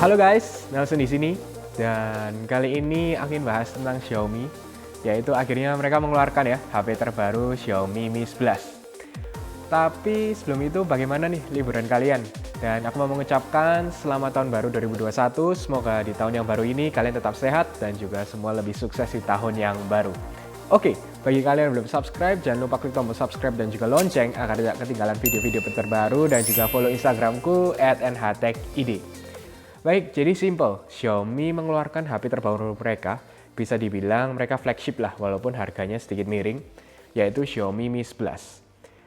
Halo guys, Nelson di sini. Dan kali ini aku ingin bahas tentang Xiaomi, yaitu akhirnya mereka mengeluarkan ya HP terbaru Xiaomi Mi 11. Tapi sebelum itu bagaimana nih liburan kalian? Dan aku mau mengucapkan selamat tahun baru 2021. Semoga di tahun yang baru ini kalian tetap sehat dan juga semua lebih sukses di tahun yang baru. Oke, bagi kalian yang belum subscribe, jangan lupa klik tombol subscribe dan juga lonceng agar tidak ketinggalan video-video terbaru, dan juga follow Instagramku @nhtechid. Baik, jadi simple. Xiaomi mengeluarkan HP terbaru mereka, bisa dibilang mereka flagship lah walaupun harganya sedikit miring, yaitu Xiaomi Mi 11.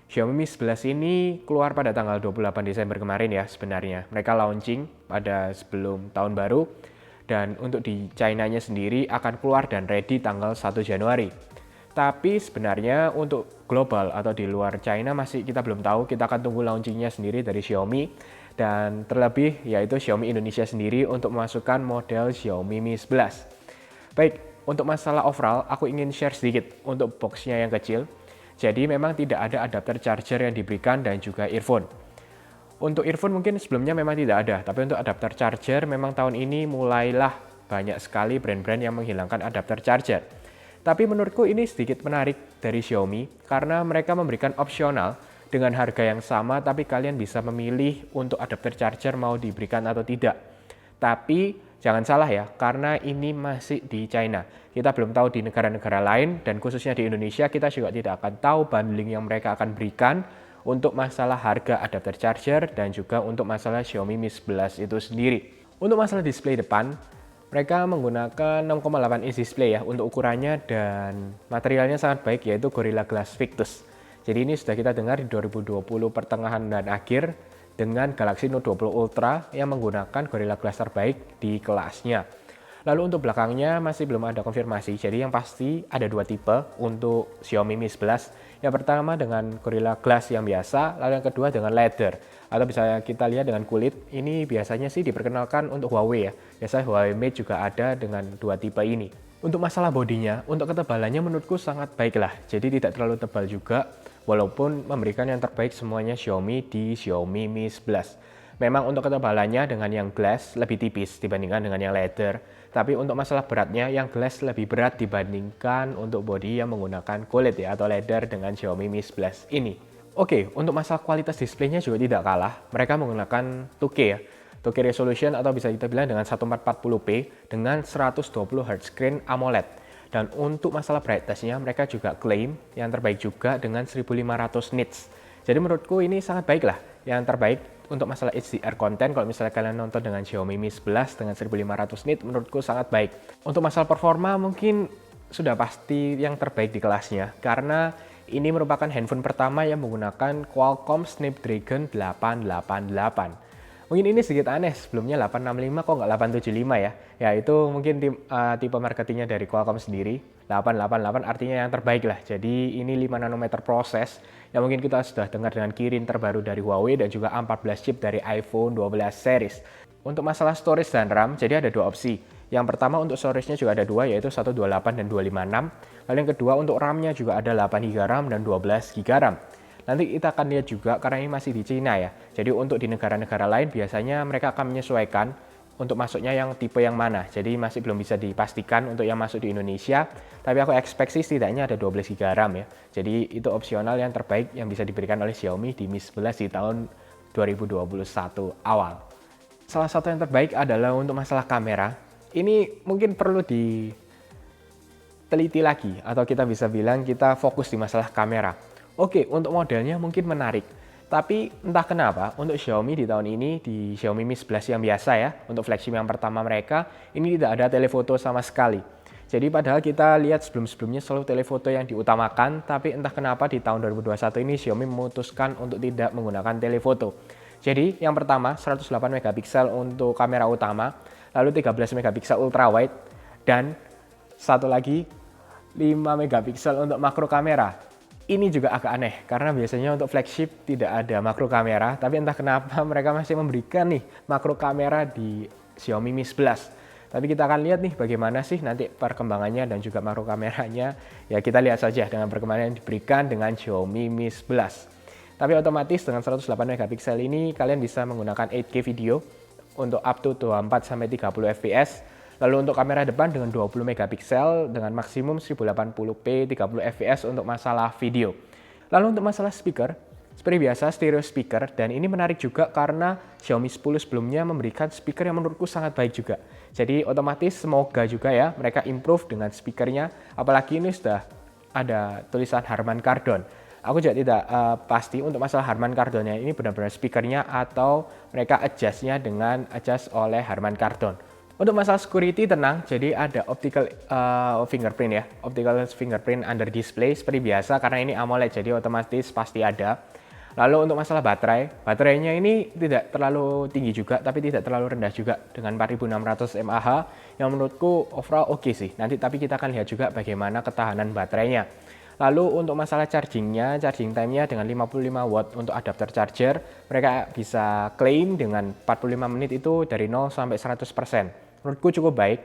Xiaomi Mi 11 ini keluar pada tanggal 28 Desember kemarin ya sebenarnya. Mereka launching pada sebelum tahun baru, dan untuk di China-nya sendiri akan keluar dan ready tanggal 1 Januari. Tapi sebenarnya untuk global atau di luar China masih kita belum tahu, kita akan tunggu launchingnya sendiri dari Xiaomi. Dan terlebih yaitu Xiaomi Indonesia sendiri untuk memasukkan model Xiaomi Mi 11. Baik, untuk masalah overall aku ingin share sedikit untuk boxnya yang kecil. Jadi memang tidak ada adapter charger yang diberikan dan juga earphone. Untuk earphone mungkin sebelumnya memang tidak ada, tapi untuk adapter charger memang tahun ini mulailah banyak sekali brand-brand yang menghilangkan adapter charger. Tapi menurutku ini sedikit menarik dari Xiaomi karena mereka memberikan opsional dengan harga yang sama, tapi kalian bisa memilih untuk adapter charger mau diberikan atau tidak. Tapi jangan salah ya, karena ini masih di China. Kita belum tahu di negara-negara lain, dan khususnya di Indonesia kita juga tidak akan tahu bundling yang mereka akan berikan untuk masalah harga adapter charger dan juga untuk masalah Xiaomi Mi 11 itu sendiri. Untuk masalah display depan, mereka menggunakan 6,8 inch display ya untuk ukurannya, dan materialnya sangat baik yaitu Gorilla Glass Victus. Jadi ini sudah kita dengar di 2020 pertengahan dan akhir dengan Galaxy Note 20 Ultra yang menggunakan Gorilla Glass terbaik di kelasnya. Lalu untuk belakangnya masih belum ada konfirmasi, jadi yang pasti ada dua tipe untuk Xiaomi Mi 11. Yang pertama dengan Gorilla Glass yang biasa, lalu yang kedua dengan leather, atau bisa kita lihat dengan kulit. Ini biasanya sih diperkenalkan untuk Huawei ya, biasanya Huawei Mate juga ada dengan dua tipe ini. Untuk masalah bodinya, untuk ketebalannya menurutku sangat baik lah, jadi tidak terlalu tebal juga, walaupun memberikan yang terbaik semuanya Xiaomi di Xiaomi Mi 11. Memang untuk ketebalannya dengan yang glass lebih tipis dibandingkan dengan yang leather, tapi untuk masalah beratnya yang glass lebih berat dibandingkan untuk bodi yang menggunakan kulit ya atau leather dengan Xiaomi Mi 11 ini. Oke, untuk masalah kualitas displaynya juga tidak kalah, mereka menggunakan 2K ya. 2K resolution atau bisa kita bilang dengan 1440p dengan 120 Hz screen AMOLED. Dan untuk masalah brightness-nya mereka juga klaim yang terbaik juga dengan 1500 nits. Jadi menurutku ini sangat baik lah, yang terbaik untuk masalah HDR content. Kalau misalnya kalian nonton dengan Xiaomi Mi 11 dengan 1500 nits menurutku sangat baik. Untuk masalah performa mungkin sudah pasti yang terbaik di kelasnya, karena ini merupakan handphone pertama yang menggunakan Qualcomm Snapdragon 888. Mungkin ini sedikit aneh, sebelumnya 865 kok nggak 875 ya. Ya itu mungkin tipe marketingnya dari Qualcomm sendiri. 888 artinya yang terbaik lah. Jadi ini 5 nanometer proses yang mungkin kita sudah dengar dengan Kirin terbaru dari Huawei dan juga A14 chip dari iPhone 12 series. Untuk masalah storage dan RAM, jadi ada dua opsi. Yang pertama untuk storage-nya juga ada dua, yaitu 128 dan 256. Lalu yang kedua untuk RAM-nya juga ada 8 GB RAM dan 12 GB RAM. Nanti kita akan lihat juga karena ini masih di Cina ya. Jadi untuk di negara-negara lain biasanya mereka akan menyesuaikan untuk masuknya yang tipe yang mana. Jadi masih belum bisa dipastikan untuk yang masuk di Indonesia. Tapi aku expect sih setidaknya ada 12 GB RAM ya. Jadi itu opsional yang terbaik yang bisa diberikan oleh Xiaomi di Mi 11 di tahun 2021 awal. Salah satu yang terbaik adalah untuk masalah kamera. Ini mungkin perlu diteliti lagi, atau kita bisa bilang kita fokus di masalah kamera. Oke, untuk modelnya mungkin menarik, tapi entah kenapa untuk Xiaomi di tahun ini, di Xiaomi Mi 11 yang biasa ya, untuk flagship yang pertama mereka, ini tidak ada telefoto sama sekali. Jadi padahal kita lihat sebelum-sebelumnya selalu telefoto yang diutamakan, tapi entah kenapa di tahun 2021 ini Xiaomi memutuskan untuk tidak menggunakan telefoto. Jadi yang pertama 108 megapiksel untuk kamera utama, lalu 13 megapiksel ultra wide, dan satu lagi 5 megapiksel untuk makro kamera. Ini juga agak aneh, karena biasanya untuk flagship tidak ada makro kamera, tapi entah kenapa mereka masih memberikan nih makro kamera di Xiaomi Mi 11. Tapi kita akan lihat nih bagaimana sih nanti perkembangannya dan juga makro kameranya. Ya kita lihat saja dengan perkembangan yang diberikan dengan Xiaomi Mi 11. Tapi otomatis dengan 108 megapiksel ini kalian bisa menggunakan 8K video untuk up to 24-30 fps. Lalu untuk kamera depan dengan 20 megapiksel dengan maksimum 1080p 30 fps untuk masalah video. Lalu untuk masalah speaker, seperti biasa stereo speaker, dan ini menarik juga karena Xiaomi 10 sebelumnya memberikan speaker yang menurutku sangat baik juga. Jadi otomatis semoga juga ya mereka improve dengan speakernya, apalagi ini sudah ada tulisan Harman Kardon. Aku juga tidak pasti untuk masalah Harman Kardonnya ini benar-benar speakernya atau mereka adjustnya dengan adjust oleh Harman Kardon. Untuk masalah security tenang, jadi ada optical fingerprint ya, optical fingerprint under display seperti biasa karena ini AMOLED jadi otomatis pasti ada. Lalu untuk masalah baterainya ini tidak terlalu tinggi juga tapi tidak terlalu rendah juga dengan 4600 mAh yang menurutku overall oke sih. Nanti tapi kita akan lihat juga bagaimana ketahanan baterainya. Lalu untuk masalah charging time-nya dengan 55 watt untuk adapter charger, mereka bisa klaim dengan 45 menit itu dari 0 sampai 100%. Menurutku cukup baik.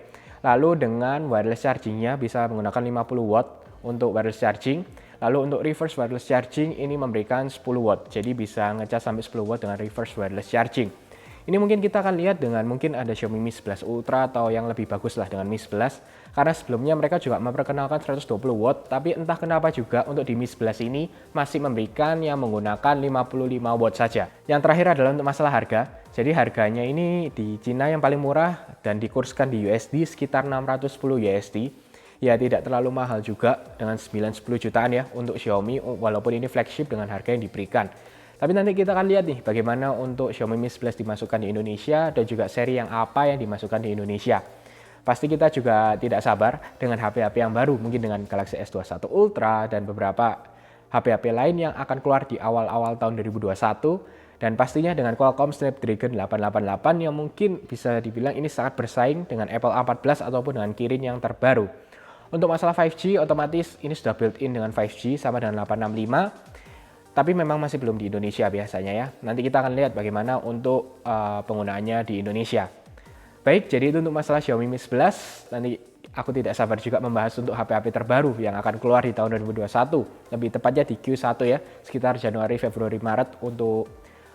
Lalu dengan wireless charging-nya bisa menggunakan 50 watt untuk wireless charging. Lalu untuk reverse wireless charging ini memberikan 10 watt. Jadi bisa ngecas sampai 10 watt dengan reverse wireless charging. Ini mungkin kita akan lihat dengan mungkin ada Xiaomi Mi 11 Ultra atau yang lebih bagus lah dengan Mi 11. Karena sebelumnya mereka juga memperkenalkan 120 watt, tapi entah kenapa juga untuk di Mi 11 ini masih memberikan yang menggunakan 55 watt saja. Yang terakhir adalah untuk masalah harga. Jadi harganya ini di Cina yang paling murah dan dikurskan di USD sekitar 610 USD. Ya tidak terlalu mahal juga dengan 9-10 jutaan ya untuk Xiaomi walaupun ini flagship dengan harga yang diberikan. Tapi nanti kita akan lihat nih bagaimana untuk Xiaomi Mi 11 dimasukkan di Indonesia dan juga seri yang apa yang dimasukkan di Indonesia. Pasti kita juga tidak sabar dengan HP-HP yang baru, mungkin dengan Galaxy S21 Ultra dan beberapa HP-HP lain yang akan keluar di awal-awal tahun 2021. Dan pastinya dengan Qualcomm Snapdragon 888 yang mungkin bisa dibilang ini sangat bersaing dengan Apple A14 ataupun dengan Kirin yang terbaru. Untuk masalah 5G, otomatis ini sudah built-in dengan 5G sama dengan 865. Tapi memang masih belum di Indonesia biasanya ya. Nanti kita akan lihat bagaimana untuk penggunaannya di Indonesia. Baik, jadi itu untuk masalah Xiaomi Mi 11. Nanti aku tidak sabar juga membahas untuk HP-HP terbaru yang akan keluar di tahun 2021. Lebih tepatnya di Q1 ya, sekitar Januari, Februari, Maret untuk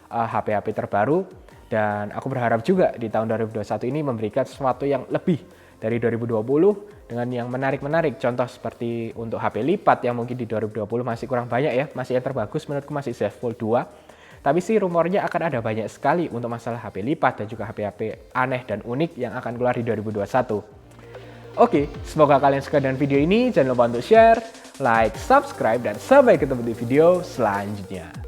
HP-HP terbaru. Dan aku berharap juga di tahun 2021 ini memberikan sesuatu yang lebih dari 2020 dengan yang menarik-menarik. Contoh seperti untuk HP lipat yang mungkin di 2020 masih kurang banyak ya. Masih yang terbagus menurutku masih Z Fold 2. Tapi sih rumornya akan ada banyak sekali untuk masalah HP lipat dan juga HP-HP aneh dan unik yang akan keluar di 2021. Oke, semoga kalian suka dengan video ini. Jangan lupa untuk share, like, subscribe, dan sampai ketemu di video selanjutnya.